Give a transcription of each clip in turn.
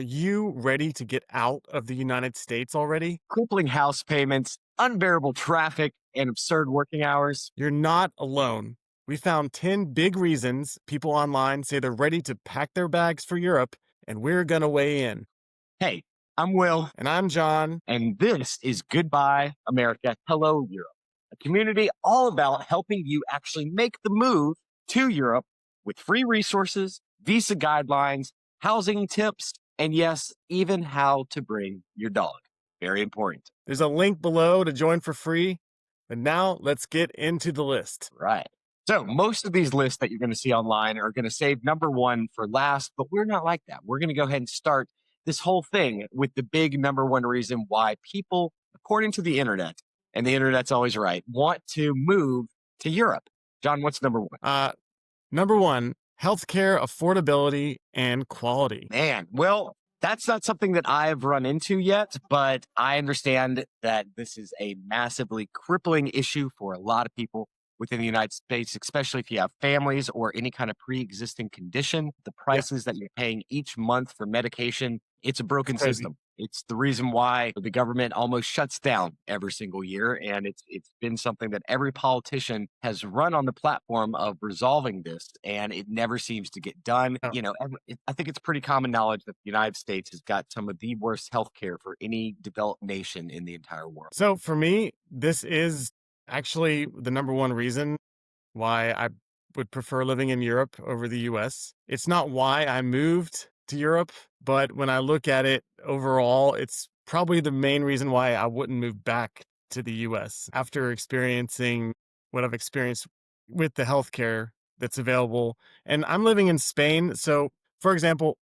Are you ready to get out of the United States already? Crippling house payments, unbearable traffic, and absurd working hours. You're not alone. We found 10 big reasons people online say they're ready to pack their bags for Europe, and we're going to weigh in. Hey, I'm Will, And I'm John. and this is Goodbye America, Hello Europe, a community all about helping you actually make the move to Europe with free resources, visa guidelines, housing tips, and yes, even how to bring your dog. Very important. There's a link below to join for free. And now let's get into the list. Right. So most of these lists that you're going to see online are going to save number one for last, but we're not like that. We're going to go ahead and start this whole thing with the big number one reason why people, according to the internet, and the internet's always right, want to move to Europe. John, what's number one? Number one, healthcare affordability and quality. Man, well, that's not something that I've run into yet, but I understand that this is a massively crippling issue for a lot of people within the United States, especially if you have families or any kind of pre-existing condition. The prices that you're paying each month for medication, it's a broken Crazy. system. It's the reason why the government almost shuts down every single year. And it's been something that every politician has run on the platform of resolving this, and it never seems to get done. Oh. I think it's pretty common knowledge that the United States has got some of the worst healthcare for any developed nation in the entire world. So for me, this is actually the number one reason why I would prefer living in Europe over the US. It's not why I moved to Europe, but when I look at it overall, it's probably the main reason why I wouldn't move back to the US after experiencing what I've experienced with the healthcare that's available. And I'm living in Spain. So, for example,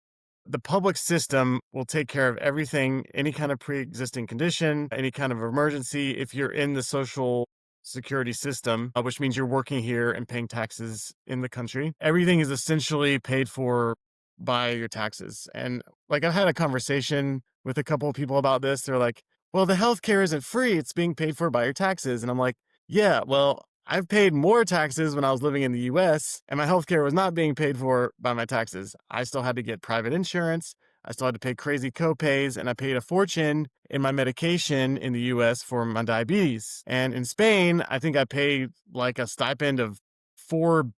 the public system will take care of everything, any kind of pre-existing condition, any kind of emergency. If you're in the social security system, which means you're working here and paying taxes in the country, everything is essentially paid for by your taxes. And like I've had a conversation with a couple of people about this. They're like, well, the healthcare isn't free. It's being paid for by your taxes. And I'm like, yeah, well, I've paid more taxes when I was living in the US, and my healthcare was not being paid for by my taxes. I still had to get private insurance. I still had to pay crazy copays, and I paid a fortune in my medication in the US for my diabetes. And in Spain, I think I paid like a stipend of $4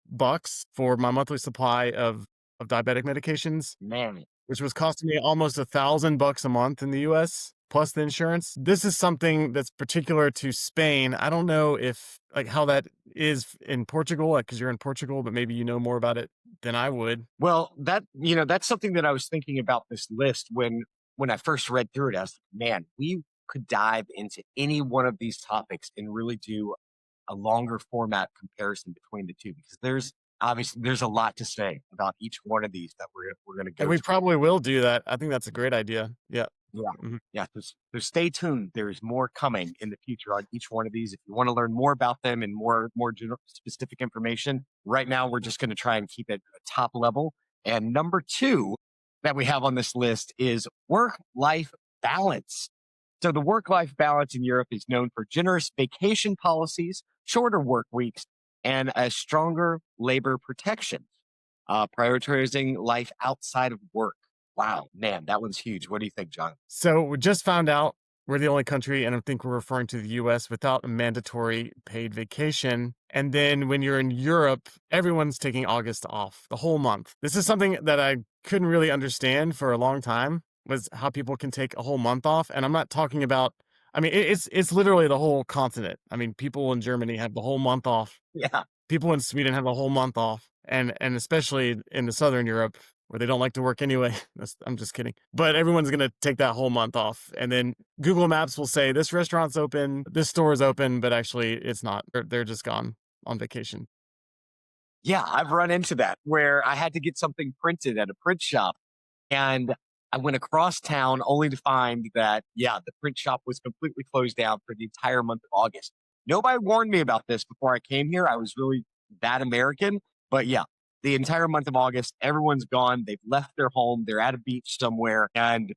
for my monthly supply of diabetic medications, Man, which was costing me almost $1,000 a month in the US, plus the insurance. This is something that's particular to Spain. I don't know if how that is in Portugal, because you're in Portugal, but maybe you know more about it than I would. well, that's something that I was thinking about this list when I first read through it. I was like, man, we could dive into any one of these topics and really do a longer format comparison between the two, because there's a lot to say about each one of these that we're going to And go we through. probably will do that. I think that's a great idea. Yeah. Yeah. Mhm. Yeah. So stay tuned. There's more coming in the future on each one of these. If you want to learn more about them and more general, specific information, right now we're just going to try and keep it a top level. And number two that we have on this list is work-life balance. So the work-life balance in Europe is known for generous vacation policies, shorter work weeks, and a stronger labor protections, prioritizing life outside of work. Wow, man, that one's huge. What do you think, John? So we just found out we're the only country, and I think we're referring to the US, without a mandatory paid vacation. And then when you're in Europe, everyone's taking August off, the whole month. This is something that I couldn't really understand for a long time, was how people can take a whole month off. And I'm not talking about, I mean, it's literally the whole continent. I mean, people in Germany have the whole month off. Yeah. People in Sweden have a whole month off, and especially in the Southern Europe where they don't like to work anyway. I'm just kidding. But everyone's going to take that whole month off. And then Google Maps will say this restaurant's open, this store is open, but actually it's not. They're just gone on vacation. Yeah, I've run into that where I had to get something printed at a print shop, and I went across town only to find that, yeah, the print shop was completely closed down for the entire month of August. Nobody warned me about this before I came here. I was really that American. But yeah, the entire month of August, everyone's gone. They've left their home. They're at a beach somewhere. And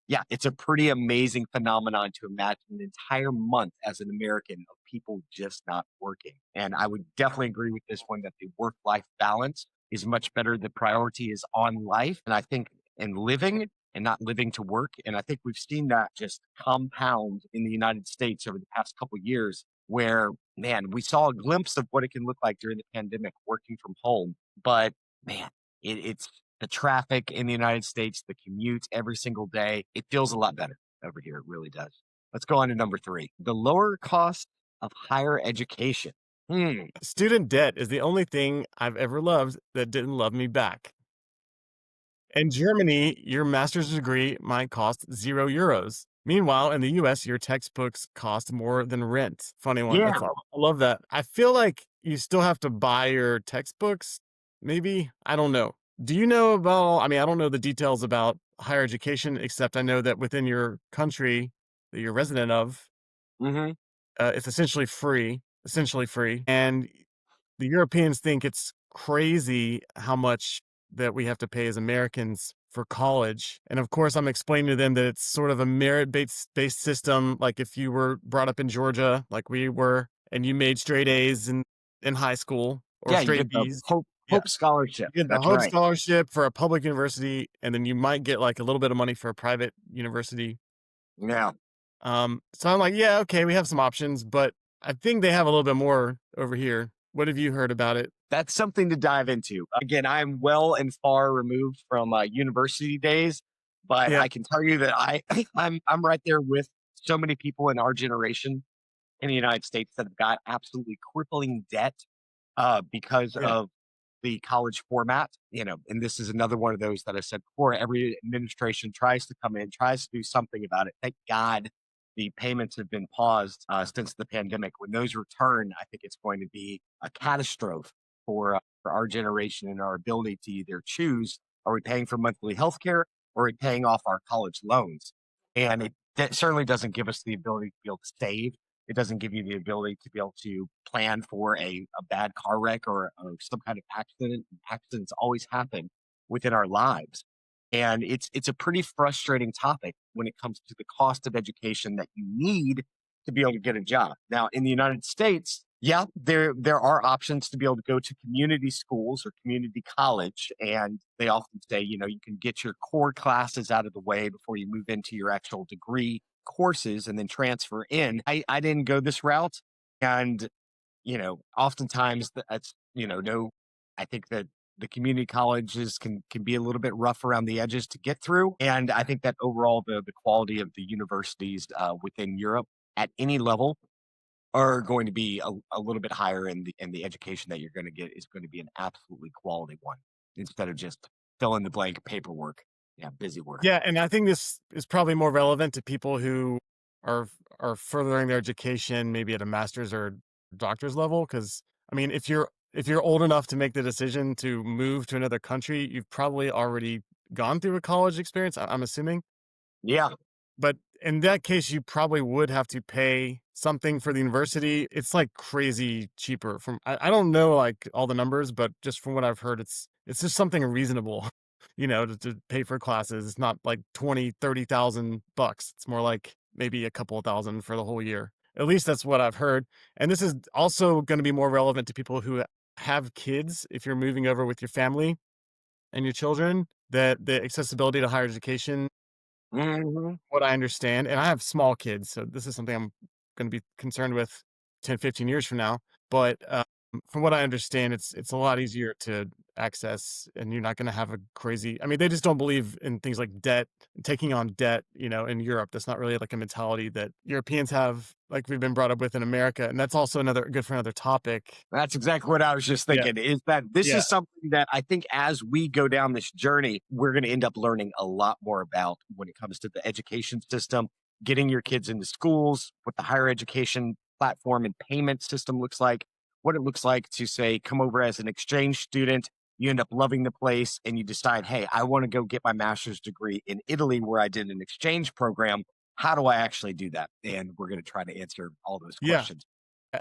yeah, it's a pretty amazing phenomenon to imagine an entire month as an American of people just not working. And I would definitely agree with this one that the work-life balance is much better. The priority is on life. And I think in living, and not living to work. And I think we've seen that just compound in the United States over the past couple of years, where, man, we saw a glimpse of what it can look like during the pandemic working from home. But man, it's the traffic in the United States, the commute every single day. It feels a lot better over here. It really does. Let's go on to number three, the lower cost of higher education. Hmm. Student debt is the only thing I've ever loved that didn't love me back. In Germany, your master's degree might cost €0. Meanwhile, in the US, your textbooks cost more than rent. Funny one. Yeah. I love that. I feel like you still have to buy your textbooks. Maybe. I don't know. Do you know about, I mean, I don't know the details about higher education, except I know that within your country that you're resident of, Hmm. it's essentially free. And the Europeans think it's crazy how much that we have to pay as Americans for college. And of course, I'm explaining to them that it's sort of a merit based system. Like if you were brought up in Georgia, like we were, and you made straight A's in high school or Yeah, you straight get the B's. Yeah. Hope Scholarship. You get the That's Hope right. Scholarship for a public university, and then you might get like a little bit of money for a private university. Yeah. So I'm like, yeah, okay, we have some options, but I think they have a little bit more over here. What have you heard about it? That's something to dive into. Again, I'm well and far removed from university days, but Yeah, I can tell you that I'm right there with so many people in our generation in the United States that have got absolutely crippling debt because yeah. of the college format. And this is another one of those that I said before. Every administration tries to come in, tries to do something about it. Thank God the payments have been paused since the pandemic. When those return, I think it's going to be a catastrophe for our generation and our ability to either choose: are we paying for monthly health care, or are we paying off our college loans? And it that certainly doesn't give us the ability to be able to save. It doesn't give you the ability to be able to plan for a bad car wreck, or some kind of accident. Accidents always happen within our lives. And it's a pretty frustrating topic when it comes to the cost of education that you need to be able to get a job. Now, in the United States, yeah, there are options to be able to go to community schools or community college, and they often say, you can get your core classes out of the way before you move into your actual degree courses and then transfer in. I didn't go this route, and oftentimes that's no. I think that the community colleges can be a little bit rough around the edges to get through, and I think that overall the quality of the universities within Europe at any level are going to be a little bit higher, and the education that you're going to get is going to be an absolutely quality one instead of just fill in the blank paperwork. Yeah, busy work. Yeah, and I think this is probably more relevant to people who are are furthering their education maybe at a master's or doctor's level. Because I mean, if you're old enough to make the decision to move to another country, you've probably already gone through a college experience, I'm assuming. Yeah. But in that case, you probably would have to pay something for the university. It's like crazy cheaper from I don't know like all the numbers, but just from what I've heard, it's just something reasonable, to pay for classes. It's not like 20, 30,000 bucks. It's more like maybe a couple of thousand for the whole year. At least that's what I've heard. And this is also going to be more relevant to people who have kids if you're moving over with your family and your children, that the accessibility to higher education, Hmm. what I understand, and I have small kids, so this is something I'm gonna be concerned with 10, 15 years from now, but, from what I understand, it's a lot easier to access, and you're not gonna have a crazy I mean, they just don't believe in things like debt, taking on debt, in Europe. That's not really like a mentality that Europeans have, like we've been brought up with in America, and that's also another good for another topic. That's exactly what I was just Yeah, thinking, is that this yeah, is something that I think as we go down this journey, we're going to end up learning a lot more about when it comes to the education system, getting your kids into schools, what the higher education platform and payment system looks like, what it looks like to say, come over as an exchange student. You end up loving the place and you decide, hey, I want to go get my master's degree in Italy where I did an exchange program. How do I actually do that? And we're going to try to answer all those yeah, questions.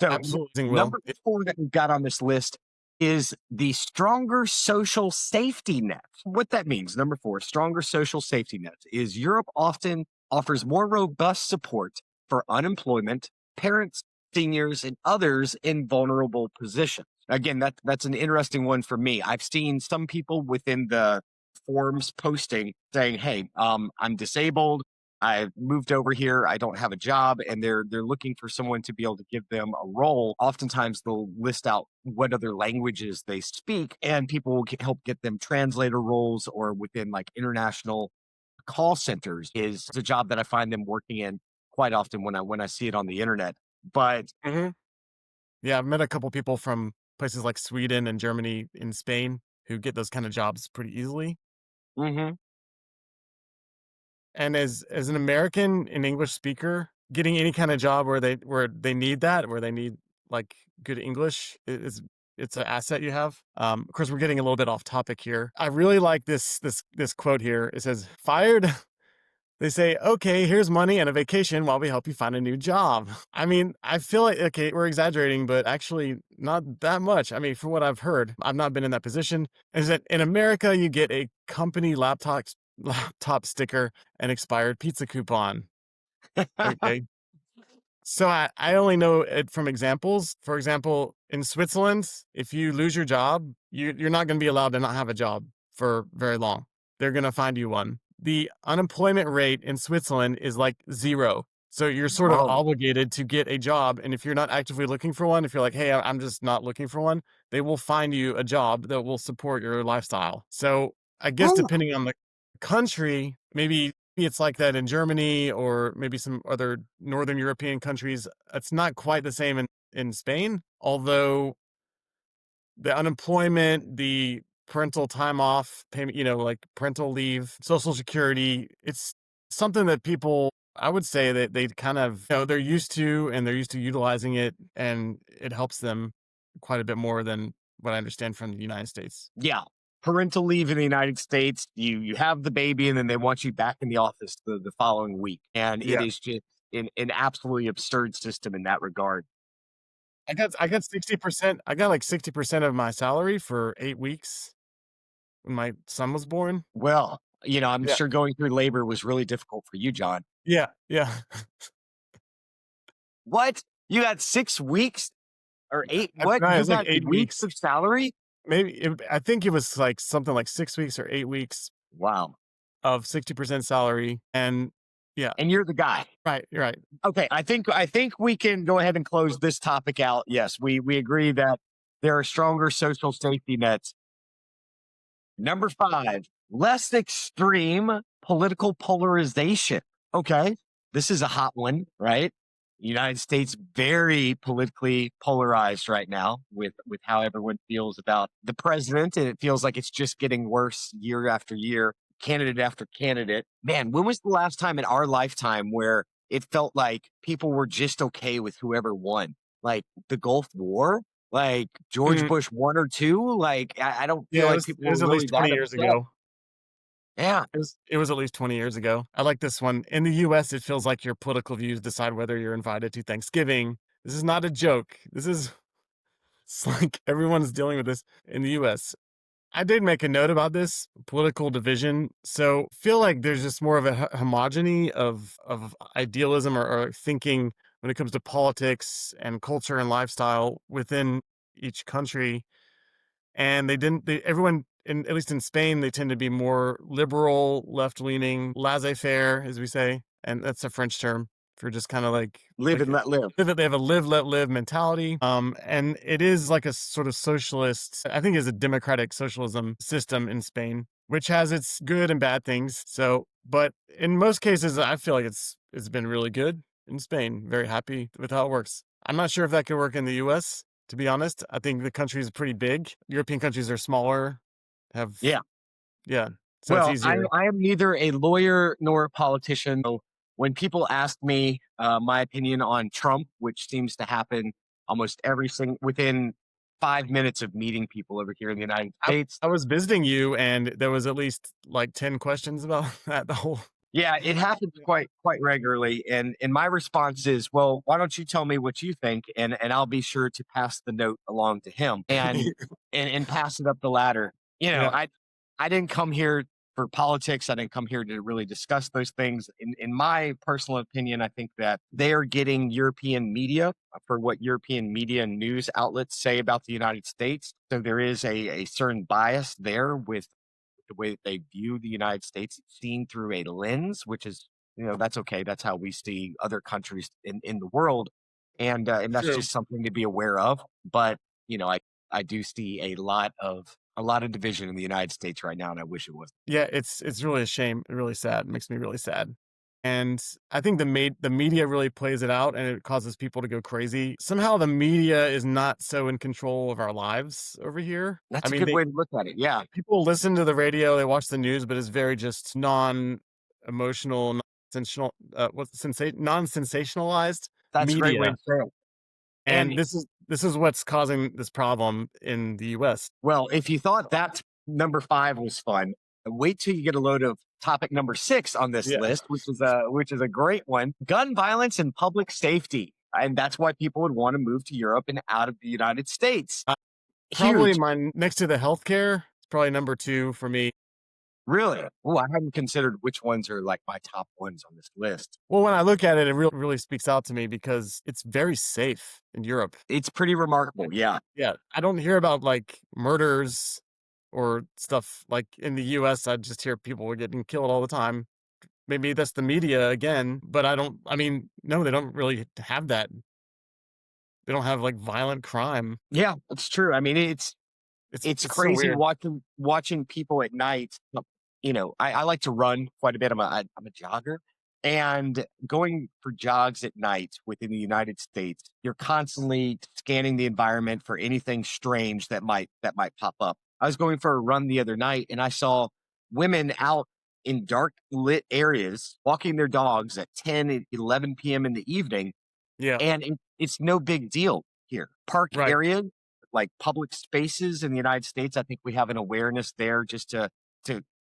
So, absolutely will. number four that we've got on this list is the stronger social safety net. What that means, number four, stronger social safety net, is Europe often offers more robust support for unemployment, parents, seniors, and others in vulnerable positions. Again, that's an interesting one for me. I've seen some people within the forms posting saying, "Hey, I'm disabled. I moved over here. I don't have a job," and they're looking for someone to be able to give them a role. Oftentimes, they'll list out what other languages they speak, and people will help get them translator roles or within like international call centers. Is a job that I find them working in quite often when I see it on the internet. But Hmm. Yeah, I've met a couple people from places like Sweden and Germany and Spain who get those kind of jobs pretty easily. mhm. And as an American, an English speaker, getting any kind of job where they need that, where they need like good English is it's an asset you have. Of course, we're getting a little bit off topic here. I really like this quote here. It says, "Fired." They say, "Okay, here's money and a vacation while we help you find a new job." I mean, I feel like, okay, we're exaggerating, but actually not that much. I mean, from what I've heard, I've not been in that position, is that in America, you get a company laptop sticker and expired pizza coupon. Okay. So I only know it from examples. For example, in Switzerland, if you lose your job, you're not going to be allowed to not have a job for very long. They're going to find you one. The unemployment rate in Switzerland is like zero. So you're sort of Whoa. obligated to get a job. And if you're not actively looking for one, if you're like, hey, I'm just not looking for one, they will find you a job that will support your lifestyle. So I guess Woo. depending on the country, maybe it's like that in Germany or maybe some other Northern European countries. It's not quite the same in Spain, although the unemployment, the parental time off payment, like parental leave, social security, it's something that people, I would say that they kind of, they're used to and they're used to utilizing it and it helps them quite a bit more than what I understand from the United States. Yeah. Parental leave in the United States, you have the baby and then they want you back in the office the following week. And it Yeah. is just an absolutely absurd system in that regard. I got 60%. I got like 60% of my salary for 8 weeks when my son was born. Well, I'm Yeah. sure going through labor was really difficult for you, John. Yeah. Yeah. What? You got 6 weeks or eight? What? No, it You was like got 8 weeks. weeks of salary? I think it was like something like 6 weeks or 8 weeks Wow. of 60% salary. And yeah, And you're the guy. right. You're right. Okay, I think we can go ahead and close this topic out. Yes, we agree that there are stronger social safety nets. Number 5, less extreme political polarization. Okay, this is a hot one, right? United States very politically polarized right now with how everyone feels about the president, and it feels like it's just getting worse year after year, candidate after candidate. Man, when was the last time in our lifetime where it felt like people were just okay with whoever won? Like the Gulf War? Like George Mhm. Bush 1 or 2? Like, I don't feel Yeah, like people it were was at really least 20 that years upset. ago. Yeah. It was at least 20 years ago. I like this one. In the US, it feels like your political views decide whether you're invited to Thanksgiving. This is not a joke. It's like everyone's dealing with this in the US. I did make a note about this political division. So feel like there's just more of a homogeny of idealism or thinking when it comes to politics and culture and lifestyle within each country. And everyone in, at least in Spain, they tend to be more liberal, left leaning, laissez faire, as we say. And that's a French term for just kind of Live and let live. they have a live, let live mentality. And it is like a sort of socialist, I think is a democratic socialism system in Spain, which has its good and bad things. So, but in most cases, I feel like it's been really good in Spain. Very happy with how it works. I'm not sure if that could work in the US, to be honest. I think the country is pretty big. European countries are smaller, have, Yeah. yeah. So it's Well, I easier. I am neither a lawyer nor a politician. So when people ask me my opinion on Trump, which seems to happen almost every single within 5 minutes of meeting people over here in the United I, States. I was visiting you and there was at least like 10 questions about that the whole. Yeah, it happens quite regularly, and my response is, well, why don't you tell me what you think, and I'll be sure to pass the note along to him and pass it up the ladder. You know, Yeah. I didn't come here for politics. I didn't come here to really discuss those things. In my personal opinion, I think that they are getting European media for what European media and news outlets say about the United States. So there is a certain bias there with the way that they view the United States, it's seen through a lens, which is, that's okay. That's how we see other countries in the world. And that's True. just something to be aware of. But, I do see a lot of division in the United States right now, and I wish it was. Yeah, it's really a shame, really sad, it makes me really sad. And I think the media really plays it out, and it causes people to go crazy. Somehow the media is not so in control of our lives over here. I That's a mean, good they way to look at it. Yeah, people listen to the radio, they watch the news, but it's very just non-emotional, non-sensational, non-sensationalized that's a great way media, to say it. and And this is what's causing this problem in the US. well, if you thought that number 5 was fun, wait till you get a load of topic number 6 on this Yeah. list, which is a great one: gun violence and public safety. And that's why people would want to move to Europe and out of the United States. Probably Huge, my next to the healthcare, it's probably number 2 for me. really. Oh, I hadn't considered which ones are like my top ones on this list. Well, when I look at it, it really speaks out to me because it's very safe in Europe. It's pretty remarkable. Yeah. Yeah, I don't hear about, like, murders or stuff like in the US, I just hear people are getting killed all the time. Maybe that's the media again, but I mean, no, they don't really have that. They don't have, like, violent crime. Yeah, it's true. I mean, it's It's so crazy weird. watching people at night. I like to run quite a bit. I'm a jogger, and going for jogs at night within the United States, you're constantly scanning the environment for anything strange that might pop up. I was going for a run the other night, and I saw women out in dark lit areas walking their dogs at 10 and 11 p.m. in the evening, Yeah, and it's no big deal here. Park right. area, like public spaces in the United States, I think we have an awareness there just to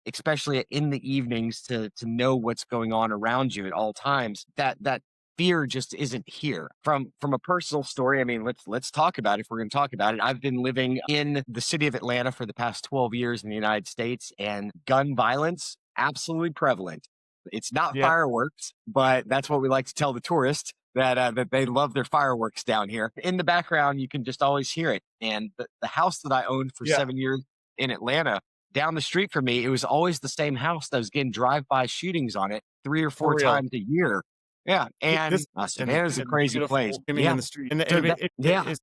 especially in the evenings to know what's going on around you at all times. That fear just isn't here. From a personal story, I mean, let's talk about it if we're going to talk about it. I've been living in the city of Atlanta for the past 12 years in the United States, and gun violence absolutely prevalent. It's not Yeah, fireworks, but that's what we like to tell the tourists that they love their fireworks down here. In the background, you can just always hear it. And the house that I owned for yeah, 7 years in Atlanta, down the street from me, it was always the same house that was getting drive-by shootings on it 3 or 4 for real. times a year. Yeah, This and and Savannah's a and crazy place. beautiful screaming in Yeah, the street, and so I mean, that yeah, it's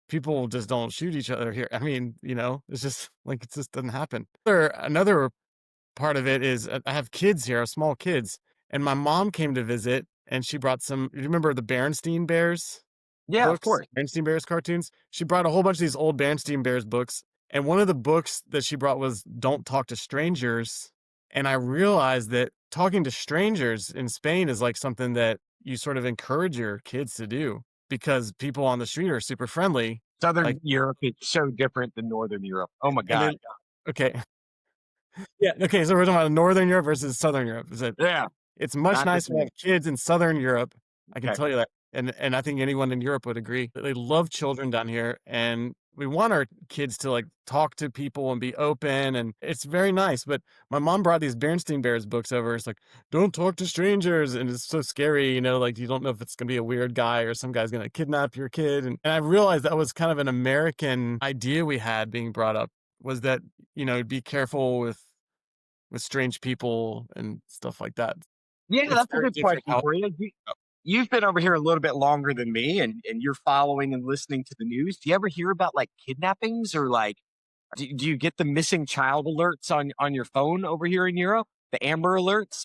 people just don't shoot each other here. I mean, it's just like it just doesn't happen. Another part of it is I have kids here, small kids, and my mom came to visit, and she brought some. You remember the Berenstain Bears yeah, of books, course. Berenstain Bears cartoons? She brought a whole bunch of these old Berenstain Bears books, and one of the books that she brought was "Don't Talk to Strangers," and I realized that talking to strangers in Spain is like something that you sort of encourage your kids to do because people on the street are super friendly. Like, Southern Europe is so different than Northern Europe. Oh my and god. then okay, yeah, okay, so we're talking about Northern Europe versus Southern Europe. Is it Yeah, It's much not the nicer to same. have kids in Southern Europe, I can Okay. tell you that, and I think anyone in Europe would agree. They love children down here, and we want our kids to, like, talk to people and be open, and it's very nice, but my mom brought these Berenstain Bears books over, it's like, "Don't talk to strangers," and it's so scary, like, you don't know if it's gonna be a weird guy or some guy's gonna kidnap your kid, and I realized that was kind of an American idea we had being brought up, was that, be careful with strange people and stuff like that. Yeah, It's that's a very good different question out for you. You've been over here a little bit longer than me, and you're following and listening to the news. Do you ever hear about like kidnappings or like do you get the missing child alerts on your phone over here in Europe? The Amber alerts?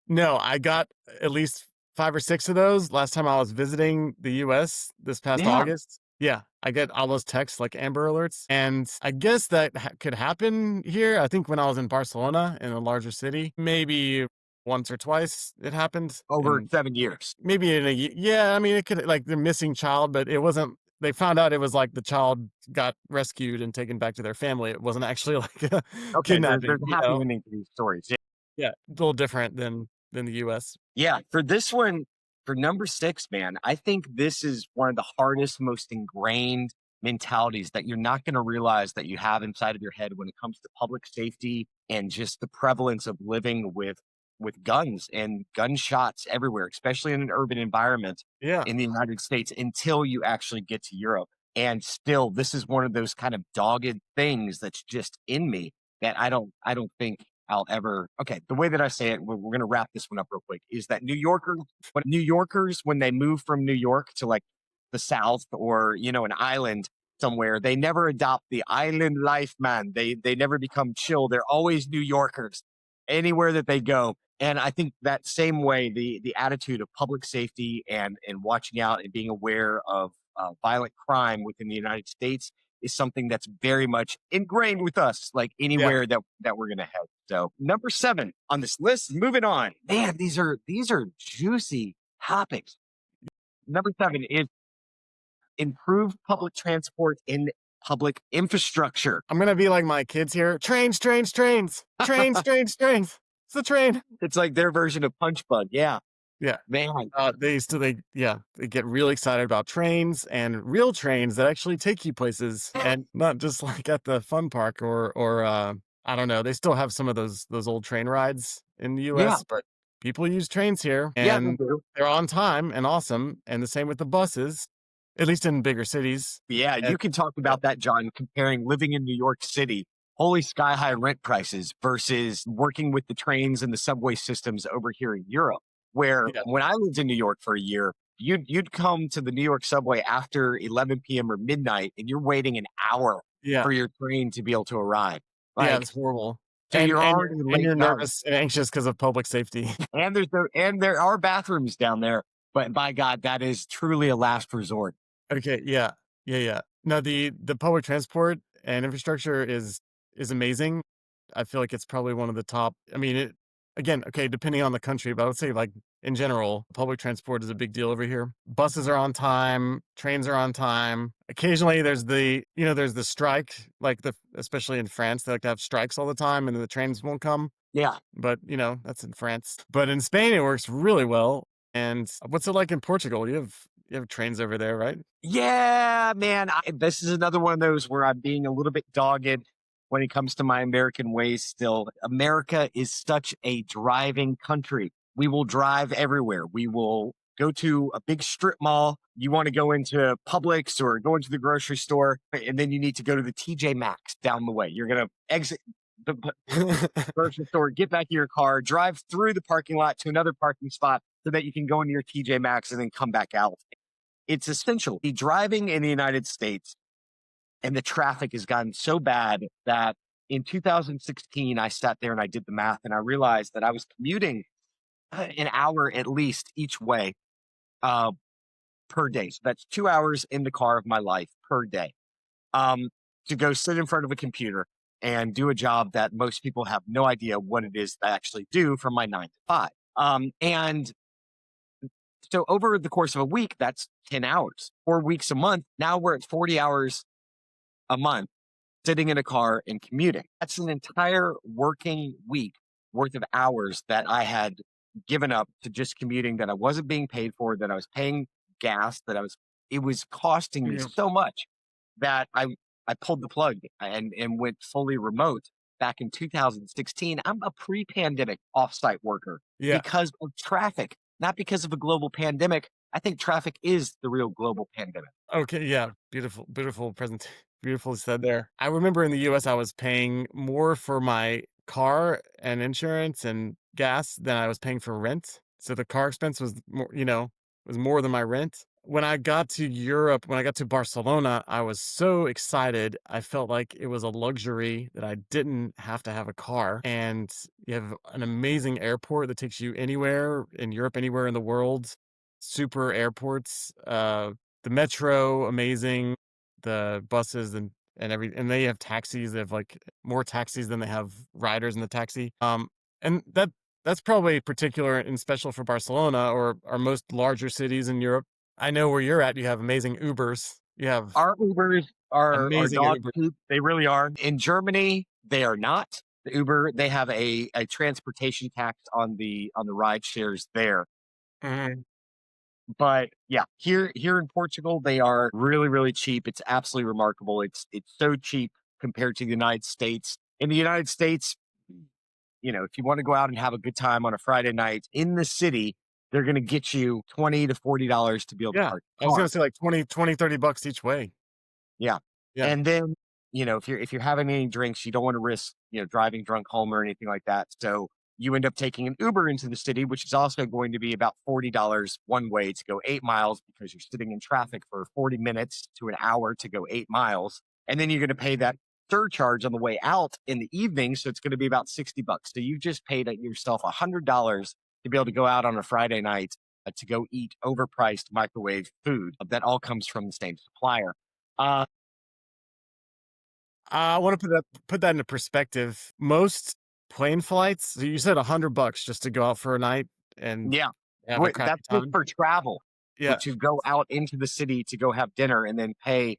No, I got at least 5 or 6 of those last time I was visiting the US this past Yeah. August. Yeah, I get all those texts like Amber Alerts, and I guess that could happen here. I think when I was in Barcelona, in a larger city, maybe once or twice it happened, Over and 7 years. maybe in a yeah, I mean, it could, like, the missing child, but it wasn't they found out it was, like, the child got rescued and taken back to their family. It wasn't actually like a Okay, there's kidnapping, a happy ending to these stories. Yeah, a little different than the US. Yeah, for this one, for number 6, man, I think this is one of the hardest, most ingrained mentalities that you're not gonna realize that you have inside of your head when it comes to public safety and just the prevalence of living with guns and gunshots everywhere, especially in an urban environment Yeah. in the United States until you actually get to Europe. And still, this is one of those kind of dogged things that's just in me. that I don't think I'll ever. Okay, the way that I say it, we're going to wrap this one up real quick. Is that New Yorkers, when they move from New York to like the South or an island somewhere, they never adopt the island life, man. They never become chill. They're always New Yorkers anywhere that they go. And I think that same way, the attitude of public safety and watching out and being aware of violent crime within the United States is something that's very much ingrained with us, like Yeah. anywhere that we're gonna head. So number 7 on this list, moving on. Man, these are juicy topics. Number 7 is improve public transport in public infrastructure. I'm gonna be like my kids here. Trains, trains, trains, trains, trains, trains. It's the train. It's like their version of Punch Bug. Yeah, Yeah. man. They get really excited about trains and real trains that actually take you places and not just like at the fun park or I don't know. They still have some of those old train rides in the Yeah, US, but people use trains here yeah, they and do. they're on time and awesome. And the same with the buses, at least in bigger cities. Yeah, And you can talk about that, John, comparing living in New York City, holy sky high rent prices versus working with the trains and the subway systems over here in Europe. Where yeah, when I lived in New York for a year, you'd come to the New York subway after 11 p.m. or midnight, and you're waiting an hour yeah, for your train to be able to arrive. yeah, Like, it's horrible. so And you're and already you're and late you're bound. nervous and anxious because of public safety. And there are bathrooms down there, but by God, that is truly a last resort. Okay, yeah. Yeah, yeah. No, the public transport and infrastructure is amazing. I feel like it's probably one of the top. I mean, it again, okay, depending on the country, but I would say like in general, public transport is a big deal over here. Buses are on time, trains are on time. Occasionally there's the strike, like the especially in France, they like to have strikes all the time and the trains won't come. Yeah. But, that's in France. But in Spain it works really well. And what's it like in Portugal? You have trains over there, right? Yeah, man. This is another one of those where I'm being a little bit dogged when it comes to my American ways still. America is such a driving country. We will drive everywhere. We will go to a big strip mall. You want to go into Publix or go into the grocery store, and then you need to go to the TJ Maxx down the way. You're going to exit the grocery store, get back to your car, drive through the parking lot to another parking spot so that you can go into your TJ Maxx and then come back out. It's essential. The driving in the United States and the traffic has gotten so bad that in 2016, I sat there and I did the math and I realized that I was commuting an hour at least each way uh, per day. So that's 2 hours in the car of my life per day um, to go sit in front of a computer and do a job that most people have no idea what it is that I actually do from my 9 to 5. And so over the course of a week, that's 10 hours, 4 weeks a month. Now we're at 40 hours a month sitting in a car and commuting. That's an entire working week worth of hours that I had given up to just commuting that I wasn't being paid for, that I was paying gas, it was costing me Yeah. so much that I pulled the plug and went fully remote back in 2016. I'm a pre-pandemic offsite worker Yeah. because of traffic, not because of a global pandemic. I think traffic is the real global pandemic. Okay, yeah. Beautiful, beautiful present beautifully said there. I remember in the US, I was paying more for my car and insurance and gas than I was paying for rent. So the car expense was more than my rent. When I got to Europe, when I got to Barcelona, I was so excited. I felt like it was a luxury that I didn't have to have a car. And you have an amazing airport that takes you anywhere in Europe, anywhere in the world. Super airports. The metro, amazing. The buses and they have taxis. They have like more taxis than they have riders in the taxi. And that's probably particular and special for Barcelona or most larger cities in Europe. I know where you're at. You have amazing Ubers. You have Our Ubers are amazing dog Ubers. poop. They really are. In Germany, they are not. The Uber, they have a transportation tax on the ride shares there. Mhm. But yeah, here in Portugal, they are really, really cheap. It's absolutely remarkable. It's so cheap compared to the United States. In the United States, if you want to go out and have a good time on a Friday night in the city, they're gonna get you $20 to $40 to be able to Yeah. park I your was car. gonna say like 20, 30 bucks each way. Yeah. Yeah. And then, if you're having any drinks, you don't want to risk, driving drunk home or anything like that. So you end up taking an Uber into the city, which is also going to be about $40 one way to go 8 miles because you're sitting in traffic for 40 minutes to an hour to go 8 miles. And then you're going to pay that surcharge on the way out in the evening. So it's going to be about $60. So you've just paid yourself $100 to be able to go out on a Friday night to go eat overpriced microwave food that all comes from the same supplier. Uh, I want to put that into perspective. Most plane flights, so you said $100 just to go out for a night and yeah, have a wait, crappy that's just time. for travel. Yeah, But to go out into the city to go have dinner and then pay,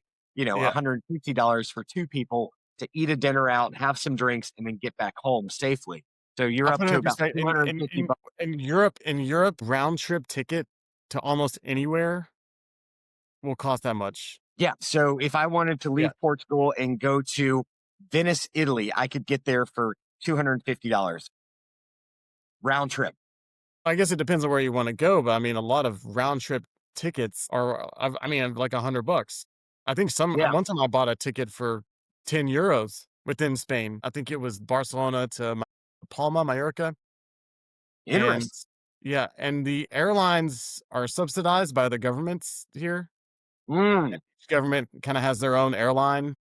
yeah. $150 for two people to eat a dinner out, have some drinks, and then get back home safely. So you're I'll up put it to in about perspective. 250 bucks. In Europe, round trip ticket to almost anywhere will cost that much. Yeah. So if I wanted to Yeah. leave Portugal and go to Venice, Italy, I could get there for $250 round trip. I guess it depends on where you want to go, but I mean, a lot of round trip tickets are, I mean, like $100. I think Yeah. one time I bought a ticket for €10 within Spain. I think it was Barcelona to Palma, Mallorca. And Interesting. yeah, and the airlines are subsidized by the governments here. Mm, Each government kind of has their own airline.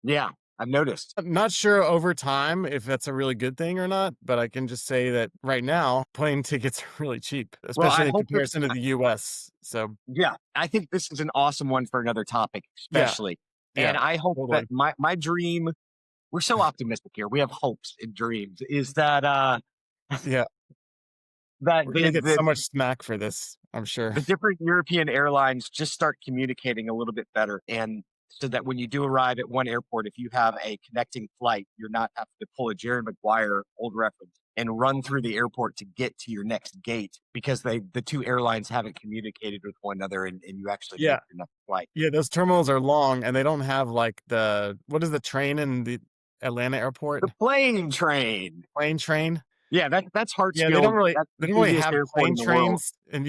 yeah. I've noticed. I'm not sure over time if that's a really good thing or not, but I can just say that right now, plane tickets are really cheap, Well, I especially in hope that, comparison to the US. So, yeah, I think this is an awesome one for another topic, yeah, especially. And yeah, I hope that totally. my dream, we're so optimistic here. We have hopes and dreams. Is that Yeah, that we're the gonna get the so much smack for this, I'm sure. the different European airlines just start communicating a little bit better, and so that when you do arrive at one airport, if you have a connecting flight, you're not having to pull a Jerry Maguire old reference and run through the airport to get to your next gate because the two airlines haven't communicated with one another, and you actually make Yeah, your next flight. yeah, those terminals are long and they don't have like what is the train in the Atlanta airport? The plane train. Plane train? Yeah, that's Yeah, Hartsfield. That's they the don't really busiest have airport plane in the world. trains and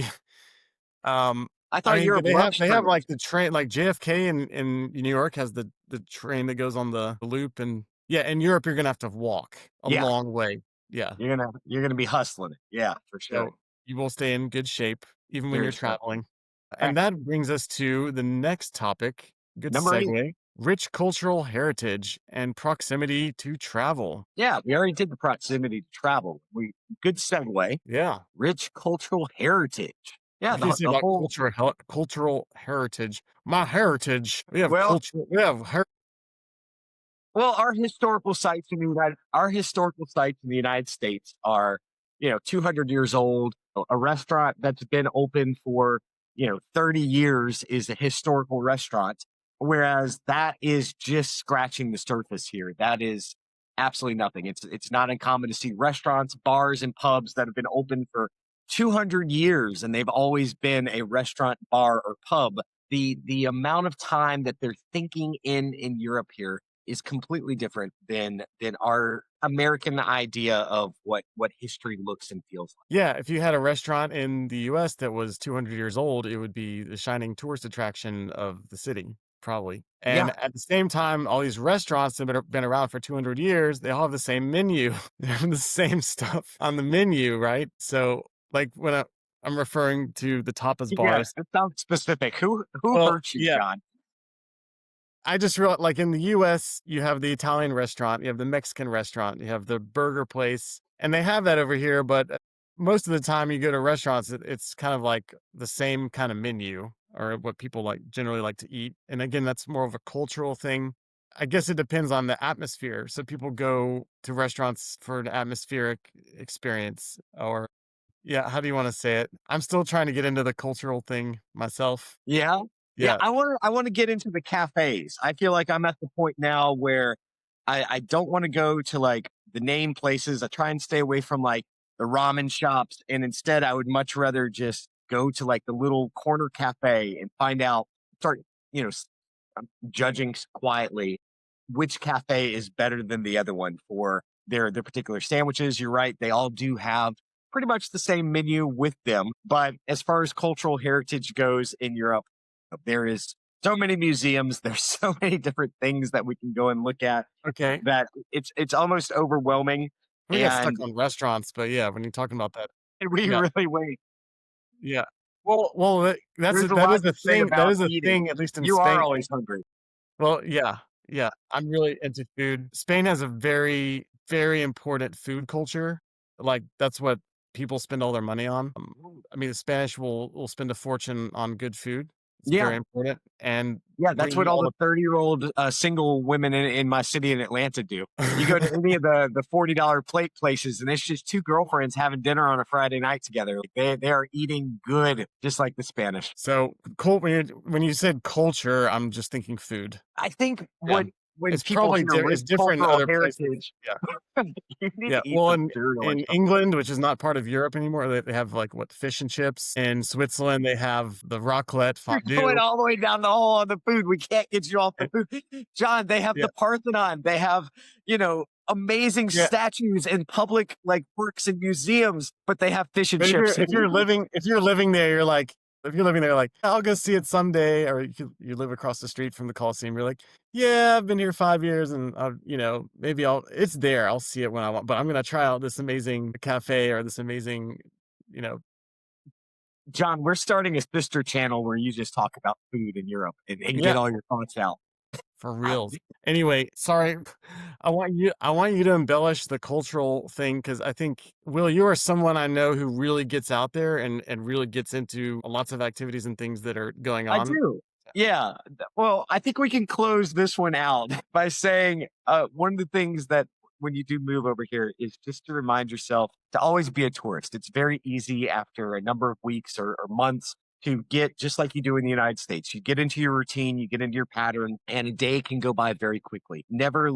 Um, I I thought mean, Europe they loves have, trains. like, the train like, JFK in New York has the train that goes on the loop, and yeah, in Europe, you're gonna have to walk a Yeah, long way. Yeah, you're gonna be hustling it. Yeah, for sure. so you will stay in good shape even when Very you're true. traveling. All right, And that brings us to the next topic. Good number 8. segue. Rich cultural heritage and proximity to travel. Yeah, we already did the proximity to travel. We Good segue. Yeah. Rich cultural heritage. Yeah, What can you say the about whole cultural heritage? My heritage. well, We have Well, our historical sites in the United States are, 200 years old. A restaurant that's been open for, 30 years is a historical restaurant, whereas that is just scratching the surface here. That is absolutely nothing. It's not uncommon to see restaurants, bars, and pubs that have been open for 200 years, and they've always been a restaurant, bar, or pub. The amount of time that they're thinking in Europe here is completely different than our American idea of what history looks and feels like. Yeah, if you had a restaurant in the US that was 200 years old, it would be the shining tourist attraction of the city, probably. Yeah, And at the same time, all these restaurants that have been around for 200 years, they all have the same menu. They have the same stuff on the menu, right? So, like I'm referring to the tapas yeah, bars. that sounds specific. Who Well, hurt you, yeah, John? I just realized, like in the US, you have the Italian restaurant, you have the Mexican restaurant, you have the burger place, and they have that over here. But most of the time, you go to restaurants, it's kind of like the same kind of menu or what people like generally like to eat. And again, that's more of a cultural thing. I guess it depends on the atmosphere. So people go to restaurants for an atmospheric experience, or yeah, how do you want to say it? I'm still trying to get into the cultural thing myself. Yeah. Yeah, Yeah, I want to get into the cafes. I feel like I'm at the point now where I don't want to go to like the name places. I try and stay away from like the ramen shops. And instead I would much rather just go to like the little corner cafe and start, you know, s- judging quietly which cafe is better than the other one for their particular sandwiches. You're right. They all do have pretty much the same menu with them. But as far as cultural heritage goes in Europe, there is so many museums. There's so many different things that we can go and look at Okay. that it's almost overwhelming. We got stuck And on restaurants, but yeah, when you're talking about that, we yeah, really wait. yeah. Well, There's a that lot is to a say thing. That about is a eating. thing, at least in You are Spain. always hungry. Well, yeah, yeah. I'm really into food. Spain has a very, very important food culture. Like that's what people spend all their money on. I mean, the Spanish will spend a fortune on good food. It's Yeah. very important, and Yeah, that's bring what you all all the 30-year-old single women in my city in Atlanta do. You go to the. any of the $40 plate places, and it's just two girlfriends having dinner on a Friday night together. Like they are eating good, just like the Spanish. So, when you said culture, I'm just thinking food. I think Yeah. what when It's people probably hear it's rich different in cultural other places. heritage, Yeah. you need Yeah. to eat Well, some food or in something. England, which is not part of Europe anymore, they have, like, what, fish and chips. In Switzerland, they have the raclette You're going fondue. all the way down the hole on the food. We can't get you off the Eh food. John, they have yeah. the Parthenon. They have, amazing Yeah. statues in public like parks and museums, but they have fish and But chips. if you're living there, you're like if you're living there, like, "I'll go see it someday," or you live across the street from the Colosseum, you're like, "Yeah, I've been here 5 years and, maybe I'll it's there, I'll see it when I want, but I'm gonna try out this amazing cafe or this amazing" you know, John, we're starting a sister channel where you just talk about food in Europe and yeah. get all your thoughts out. For I, reals. Anyway, sorry. I want you to embellish the cultural thing because I think, Will, you are someone I know who really gets out there and really gets into lots of activities and things that are going I on. do. Yeah. Well, I think we can close this one out by saying one of the things that when you do move over here is just to remind yourself to always be a tourist. It's very easy after a number of weeks or months to get just like you do in the United States. You get into your routine, you get into your pattern, and a day can go by very quickly. Never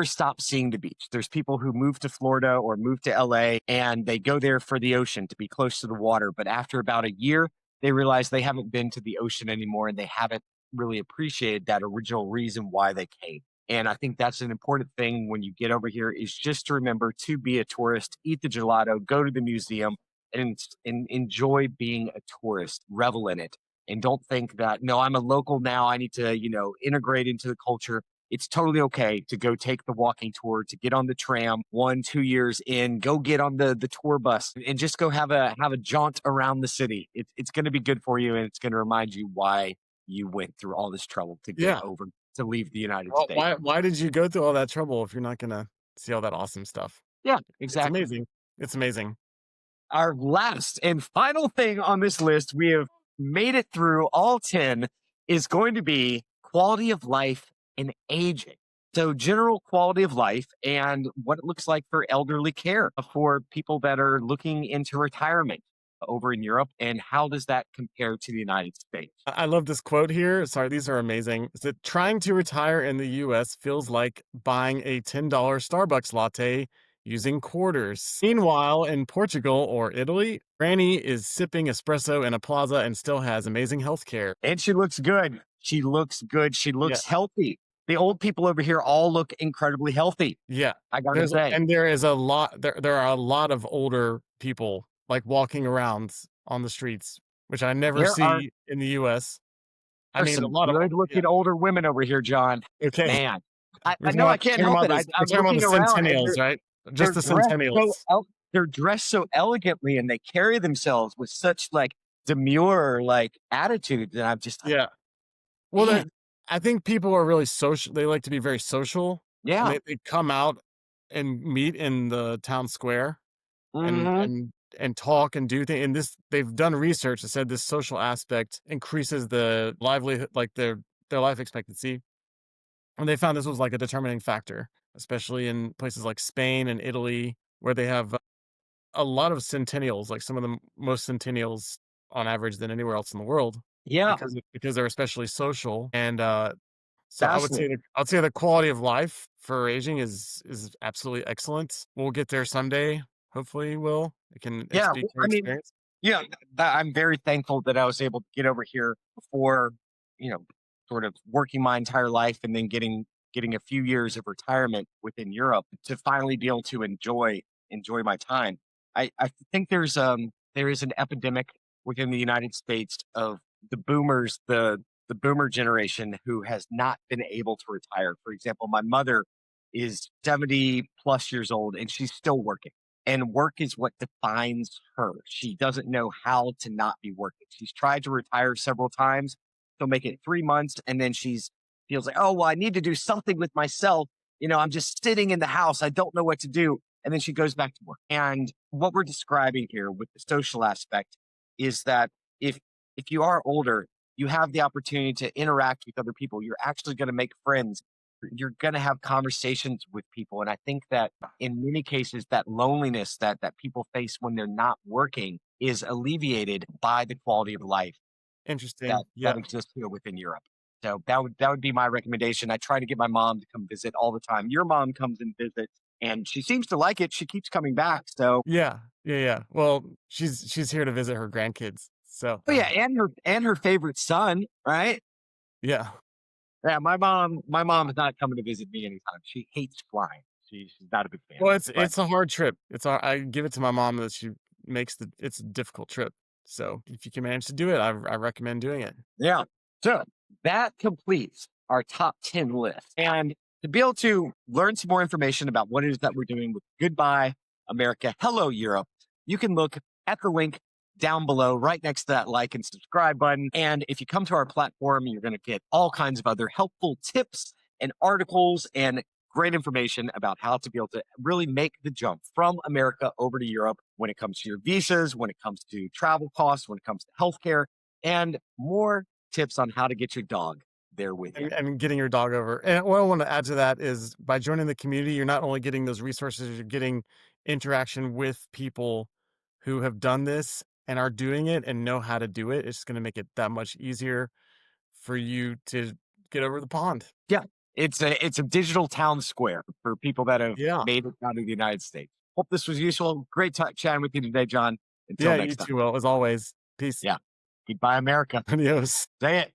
stop seeing the beach. There's people who move to Florida or move to LA and they go there for the ocean to be close to the water. But after about a year, they realize they haven't been to the ocean anymore and they haven't really appreciated that original reason why they came. And I think that's an important thing when you get over here is just to remember to be a tourist, eat the gelato, go to the museum, and enjoy being a tourist, revel in it. And don't think that, no, I'm a local now. I need to, integrate into the culture. It's totally okay to go take the walking tour, to get on the tram 1, 2 years in, go get on the tour bus and just go have a jaunt around the city. It's going to be good for you and it's going to remind you why you went through all this trouble to get Yeah. over to leave the United Well, States. why did you go through all that trouble if you're not gonna see all that awesome stuff? Yeah, It's exactly. amazing. It's amazing. Our last and final thing on this list, we have made it through all 10, is going to be quality of life and aging. So, general quality of life and what it looks like for elderly care for people that are looking into retirement over in Europe. And how does that compare to the United States? I love this quote here. Sorry, these are amazing. Is that trying to retire in the US feels like buying a $10 Starbucks latte using quarters. Meanwhile, in Portugal or Italy, Granny is sipping espresso in a plaza and still has amazing health care. And she looks good. She looks good. She Yeah. looks healthy. The old people over here all look incredibly healthy. Yeah. I got to say, There is a lot there are a lot of older people like walking around on the streets, which I never there are see in the US. I There's mean, a some lot of yeah. good-looking older women over here, John. Okay. Man, I know I can't help it. We're I'm talking about the looking around and centennials, right? Just they're the dressed so centennials. el they're dressed so elegantly and they carry themselves with such, like, demure, like, attitude that I'm just like, Yeah. Well, "Man, I think people are really social. They like to be very social, and yeah, they come out and meet in the town square and mhm, talk and do things. And this, they've done research that said this social aspect increases the livelihood, like their life expectancy. And they found this was like a determining factor, especially in places like Spain and Italy, where they have a lot of centennials, like some of the most centennials on average than anywhere else in the world, yeah, because they're especially social. And so fascinating." I would say the quality of life for aging is absolutely excellent. We'll get there someday. Hopefully, will it can Yeah, speak your I mean, experience. yeah, I'm very thankful that I was able to get over here before, you know, sort of working my entire life and then getting a few years of retirement within Europe to finally be able to enjoy my time. I think there is an epidemic within the United States of the boomers, the boomer generation who has not been able to retire. For example, my mother is 70 plus years old and she's still working. And work is what defines her. She doesn't know how to not be working. She's tried to retire several times. She'll make it 3 months and then she's feels like, oh, well, I need to do something with myself. I'm just sitting in the house. I don't know what to do. And then she goes back to work. And what we're describing here with the social aspect is that if if you are older, you have the opportunity to interact with other people. You're actually going to make friends. You're going to have conversations with people. And I think that in many cases, that loneliness that people face when they're not working is alleviated by the quality of life that Interesting. that Yeah. exists here within Europe. So that would be my recommendation. I try to get my mom to come visit all the time. Your mom comes and visits, and she seems to like it. She keeps coming back. So, Yeah. Yeah, yeah. Well, she's here to visit her grandkids. So, oh yeah, and her favorite son, right? yeah. Yeah, my mom is not coming to visit me anytime. She hates flying. She's not a big fan Well, of it. But it's a hard trip. I give it to my mom that she makes it's a difficult trip. So, if you can manage to do it, I recommend doing it. yeah. So that completes our top 10 list. And to be able to learn some more information about what it is that we're doing with Goodbye America, Hello Europe, you can look at the link down below, right next to that like and subscribe button. And if you come to our platform, you're going to get all kinds of other helpful tips and articles and great information about how to be able to really make the jump from America over to Europe when it comes to your visas, when it comes to travel costs, when it comes to healthcare, and more tips on how to get your dog there with you. And getting your dog over. And what I want to add to that is by joining the community, you're not only getting those resources, you're getting interaction with people who have done this and are doing it and know how to do it. It's going to make it that much easier for you to get over the pond. Yeah, it's a digital town square for people that have Yeah. made it out of the United States. Hope this was useful. Great chatting with you today, John. Until Yeah, next you time. too. Well, as always. Peace. Yeah. Goodbye, America. Adios. Say it.